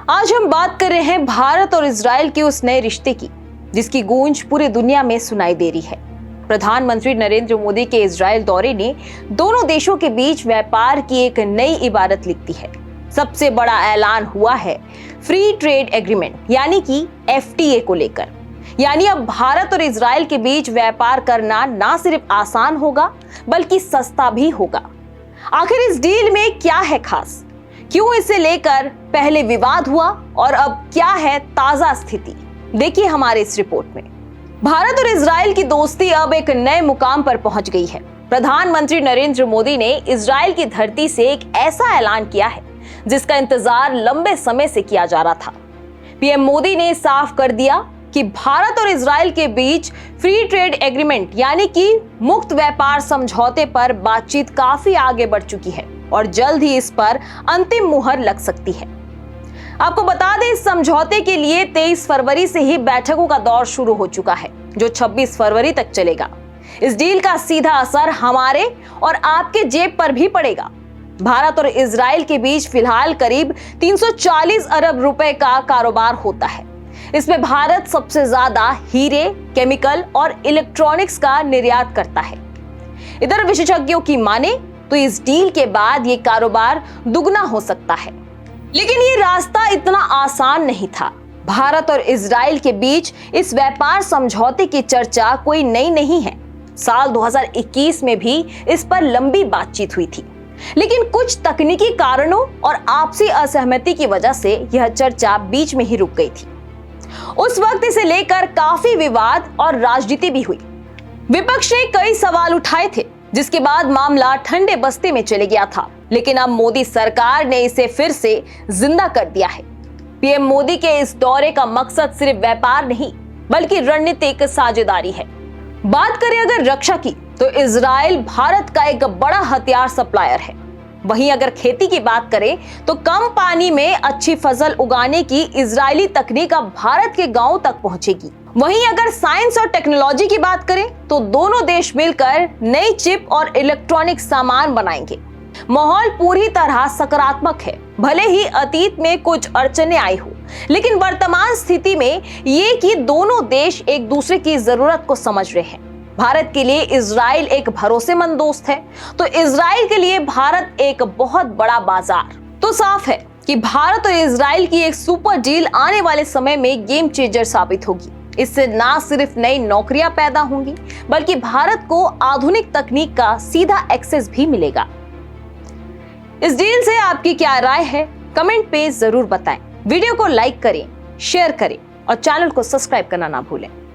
आज हम बात कर रहे हैं भारत और इजराइल के उस नए रिश्ते की जिसकी गूंज पूरी दुनिया में सुनाई दे रही है। प्रधानमंत्री नरेंद्र मोदी के इजराइल दौरे ने दोनों देशों के बीच व्यापार की एक नई इबारत लिख दी है। सबसे बड़ा ऐलान हुआ है फ्री ट्रेड एग्रीमेंट यानी कि एफटीए को लेकर। यानी अब भारत और इजराइल के बीच व्यापार करना ना सिर्फ आसान होगा बल्कि सस्ता भी होगा। आखिर इस डील में क्या है खास, क्यों इसे लेकर पहले विवाद हुआ और अब क्या है ताजा स्थिति, देखिए हमारे इस रिपोर्ट में। भारत और इजराइल की दोस्ती अब एक नए मुकाम पर पहुंच गई है। प्रधानमंत्री नरेंद्र मोदी ने इजराइल की धरती से एक ऐसा ऐलान किया है जिसका इंतजार लंबे समय से किया जा रहा था। पीएम मोदी ने साफ कर दिया कि भारत और इजराइल के बीच फ्री ट्रेड एग्रीमेंट यानी कि मुक्त व्यापार समझौते पर बातचीत काफी आगे बढ़ चुकी है और जल्द ही इस पर अंतिम मुहर लग सकती है। आपको बता दें, इस समझौते के लिए 23 फरवरी से ही बैठकों का दौर शुरू हो चुका है जो 26 फरवरी तक चलेगा। इस डील का सीधा असर हमारे और आपके जेब पर भी पड़ेगा। भारत और इजराइल के बीच फिलहाल करीब 340 अरब रुपए का कारोबार होता है। इसमें भारत सबसे ज्यादा हीरे, केमिकल और इलेक्ट्रॉनिक्स का निर्यात करता है। इधर विशेषज्ञों की माने तो इस डील के बाद ये कारोबार दुगना हो सकता है। लेकिन ये रास्ता इतना आसान नहीं था। भारत और इजराइल के बीच इस व्यापार समझौते की चर्चा कोई नई नहीं है। साल 2021 में भी इस पर लंबी बातचीत हुई थी, लेकिन कुछ तकनीकी कारणों और आपसी असहमति की वजह से यह चर्चा बीच में ही रुक गई थी। उस वक्त इसे लेकर काफी विवाद और राजनीति भी हुई। विपक्ष ने कई सवाल उठाए थे जिसके बाद मामला ठंडे बस्ते में चले गया था। लेकिन अब मोदी सरकार ने इसे फिर से जिंदा कर दिया है। पीएम मोदी के इस दौरे का मकसद सिर्फ व्यापार नहीं बल्कि रणनीतिक साझेदारी है। बात करें अगर रक्षा की तो इजराइल भारत का एक बड़ा हथियार सप्लायर है। वहीं अगर खेती की बात करें तो कम पानी में अच्छी फसल उगाने की इजरायली तकनीक अब भारत के गांवों तक पहुंचेगी। वहीं अगर साइंस और टेक्नोलॉजी की बात करें तो दोनों देश मिलकर नई चिप और इलेक्ट्रॉनिक सामान बनाएंगे। माहौल पूरी तरह सकारात्मक है। भले ही अतीत में कुछ अड़चनें आई हो, लेकिन वर्तमान स्थिति में ये कि दोनों देश एक दूसरे की जरूरत को समझ रहे हैं। भारत के लिए इजराइल एक भरोसेमंद दोस्त है तो इजराइल के लिए भारत एक बहुत बड़ा बाजार। तो साफ है कि भारत और इजराइल की एक सुपर डील आने वाले समय में गेम चेंजर साबित होगी। इससे ना सिर्फ नई नौकरियां पैदा होंगी बल्कि भारत को आधुनिक तकनीक का सीधा एक्सेस भी मिलेगा। इस डील से आपकी क्या राय है, कमेंट पे जरूर बताएं। वीडियो को लाइक करें, शेयर करें और चैनल को सब्सक्राइब करना ना भूलें।